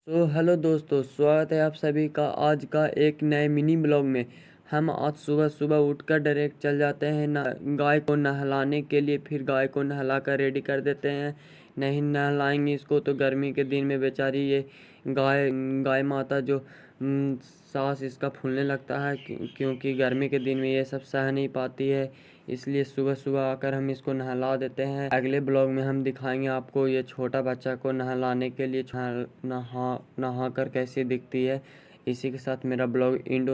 तो हेलो दोस्तों, स्वागत है आप सभी का आज का एक नए मिनी ब्लॉग में। हम आज सुबह सुबह उठकर डायरेक्ट चल जाते हैं ना गाय को नहलाने के लिए। फिर गाय को नहला कर रेडी कर देते हैं। नहीं नहलाएंगे इसको तो गर्मी के दिन में बेचारी ये गाय गाय माता जो सांस इसका फूलने लगता है, क्योंकि गर्मी के दिन में ये सब सह नहीं पाती है। इसलिए सुबह सुबह आकर हम इसको नहला देते हैं। अगले ब्लॉग में हम दिखाएंगे आपको ये छोटा बच्चा को नहलाने के लिए नहा नहा कर कैसी दिखती है। इसी के साथ मेरा ब्लॉग एंड